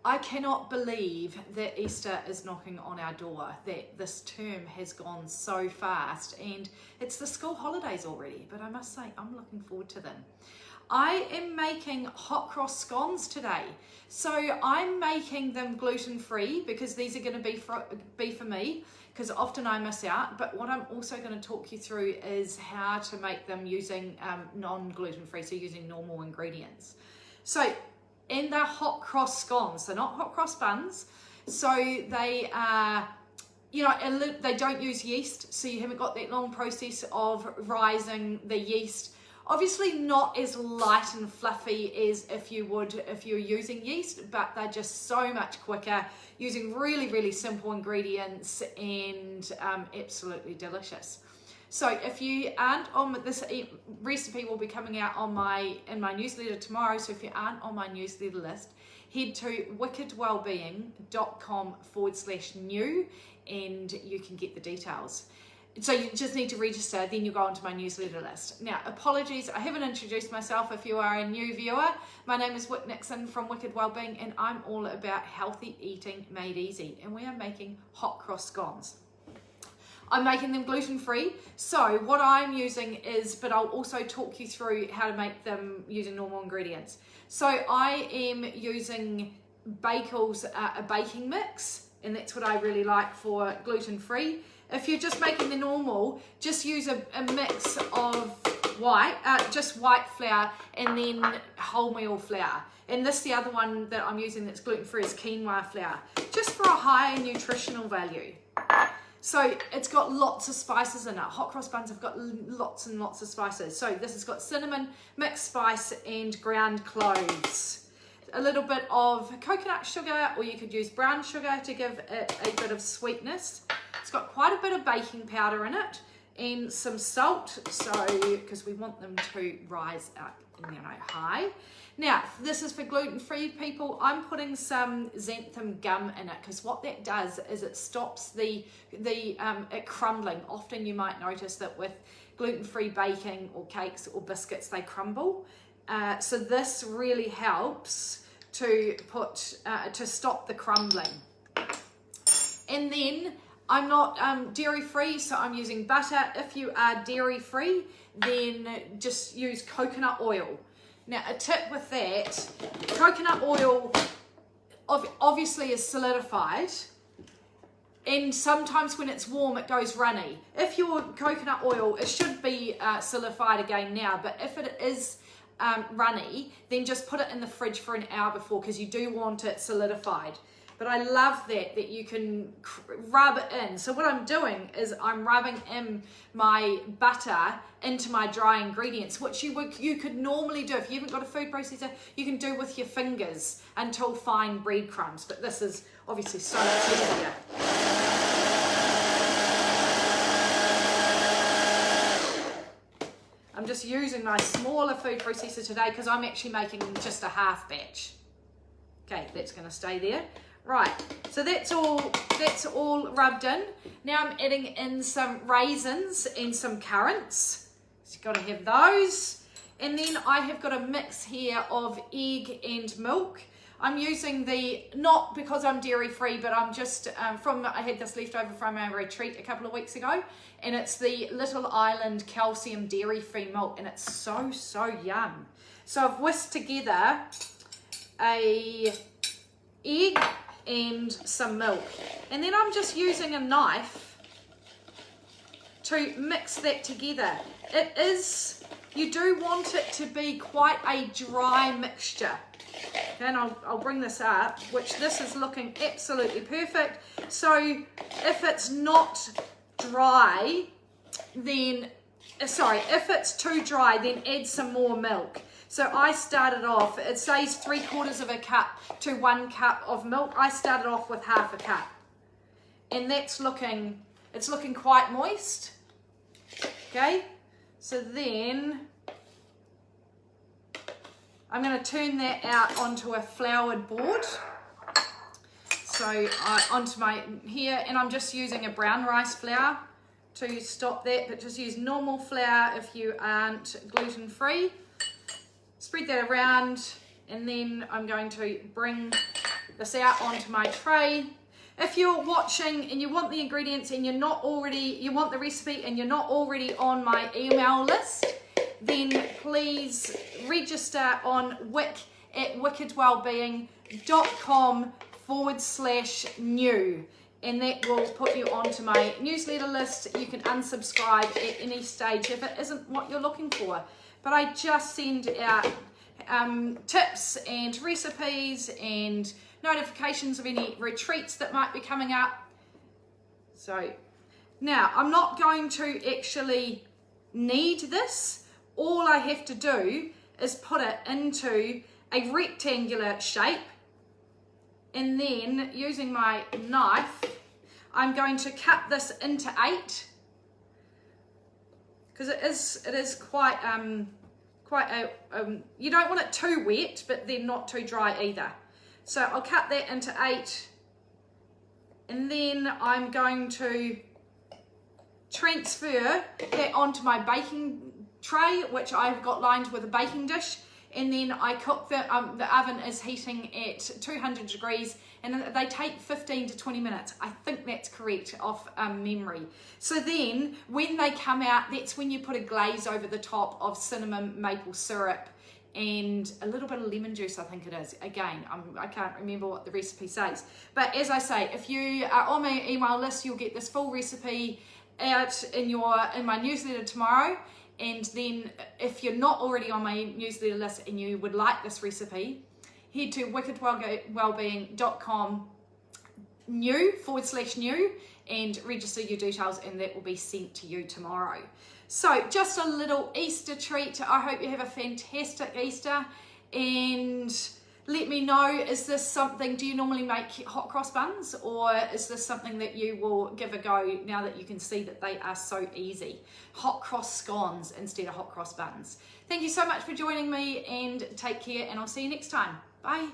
I cannot believe that Easter is knocking on our door, that this term has gone so fast, and it's the school holidays already, but I must say I'm looking forward to them. I am making hot cross scones today. So I'm making them gluten-free because these are going to be for me, because often I miss out. But what I'm also going to talk you through is how to make them using non-gluten-free, so using normal ingredients. So in the hot cross scones, they're not hot cross buns, so they are, you know, they don't use yeast, so you haven't got that long process of rising the yeast. Obviously not as light and fluffy as if you're using yeast, but they're just so much quicker, using really, really simple ingredients, and absolutely delicious. So if you aren't on this recipe, will be coming out on in my newsletter tomorrow. So if you aren't on my newsletter list, head to wickedwellbeing.com/new and you can get the details. So you just need to register, then you go onto my newsletter list. Now, apologies, I haven't introduced myself if you are a new viewer. My name is Nixon from Wicked Wellbeing, and I'm all about healthy eating made easy. And we are making hot cross scones. I'm making them gluten-free. So what I'm using is, but I'll also talk you through how to make them using normal ingredients. So I am using Bakel's a baking mix, and that's what I really like for gluten-free. If you're just making the normal, just use a mix of just white flour and then wholemeal flour. And the other one that I'm using that's gluten-free is quinoa flour, just for a higher nutritional value. So it's got lots of spices in it. Hot cross buns have got lots and lots of spices. So this has got cinnamon, mixed spice, and ground cloves. A little bit of coconut sugar, or you could use brown sugar to give it a bit of sweetness. It's got quite a bit of baking powder in it and some salt, so because we want them to rise up, high. Now, this is for gluten-free people. I'm putting some xanthan gum in it because what that does is it stops it crumbling. Often you might notice that with gluten-free baking or cakes or biscuits, they crumble. So this really helps to stop the crumbling. And then I'm not dairy-free, so I'm using butter. If you are dairy-free, then just use coconut oil. Now, a tip with that, coconut oil obviously is solidified, and sometimes when it's warm, it goes runny. If your coconut oil, it should be solidified again now, but if it is runny, then just put it in the fridge for an hour before, because you do want it solidified. But I love that you can rub it in. So what I'm doing is I'm rubbing in my butter into my dry ingredients, which you could normally do if you haven't got a food processor. You can do with your fingers until fine breadcrumbs. But this is obviously so much easier. I'm just using my smaller food processor today because I'm actually making just a half batch. Okay, that's going to stay there. Right, so that's all rubbed in. Now I'm adding in some raisins and some currants. So you've got to have those. And then I have got a mix here of egg and milk. I'm using not because I'm dairy free, but I'm just I had this left over from our retreat a couple of weeks ago, and it's the Little Island calcium dairy free milk, and it's so yum. So I've whisked together a egg and some milk, and then I'm just using a knife to mix that together. You do want it to be quite a dry mixture. And I'll bring this up, which this is looking absolutely perfect. So if it's not dry, if it's too dry, then add some more milk. So I started off, it says 3/4 of a cup to 1 cup of milk. I started off with half a cup. And it's looking quite moist. Okay, so then I'm going to turn that out onto a floured board. So onto my here, and I'm just using a brown rice flour to stop that, but just use normal flour if you aren't gluten free. Spread that around, and then I'm going to bring this out onto my tray. If you're watching and you want the ingredients and you want the recipe and you're not already on my email list, then please register on Wick at wickedwellbeing.com/new, and that will put you onto my newsletter list. You can unsubscribe at any stage if it isn't what you're looking for. But I just send out tips and recipes and notifications of any retreats that might be coming up. So now I'm not going to actually need this. All I have to do is put it into a rectangular shape, and then using my knife I'm going to cut this into 8, because it is quite you don't want it too wet but then not too dry either. So I'll cut that into 8, and then I'm going to transfer that onto my baking tray, which I've got lined with a baking dish, and then I cook the oven is heating at 200 degrees, and they take 15 to 20 minutes. I think that's correct off memory. So then when they come out, that's when you put a glaze over the top of cinnamon maple syrup and a little bit of lemon juice, I think it is. Again, I can't remember what the recipe says. But as I say, if you are on my email list, you'll get this full recipe out in my newsletter tomorrow. And then if you're not already on my newsletter list and you would like this recipe, head to wickedwellbeing.com/new and register your details, and that will be sent to you tomorrow. So just a little Easter treat. I hope you have a fantastic Easter, and let me know, is this something, do you normally make hot cross buns, or is this something that you will give a go now that you can see that they are so easy? Hot cross scones instead of hot cross buns. Thank you so much for joining me, and take care, and I'll see you next time. Bye.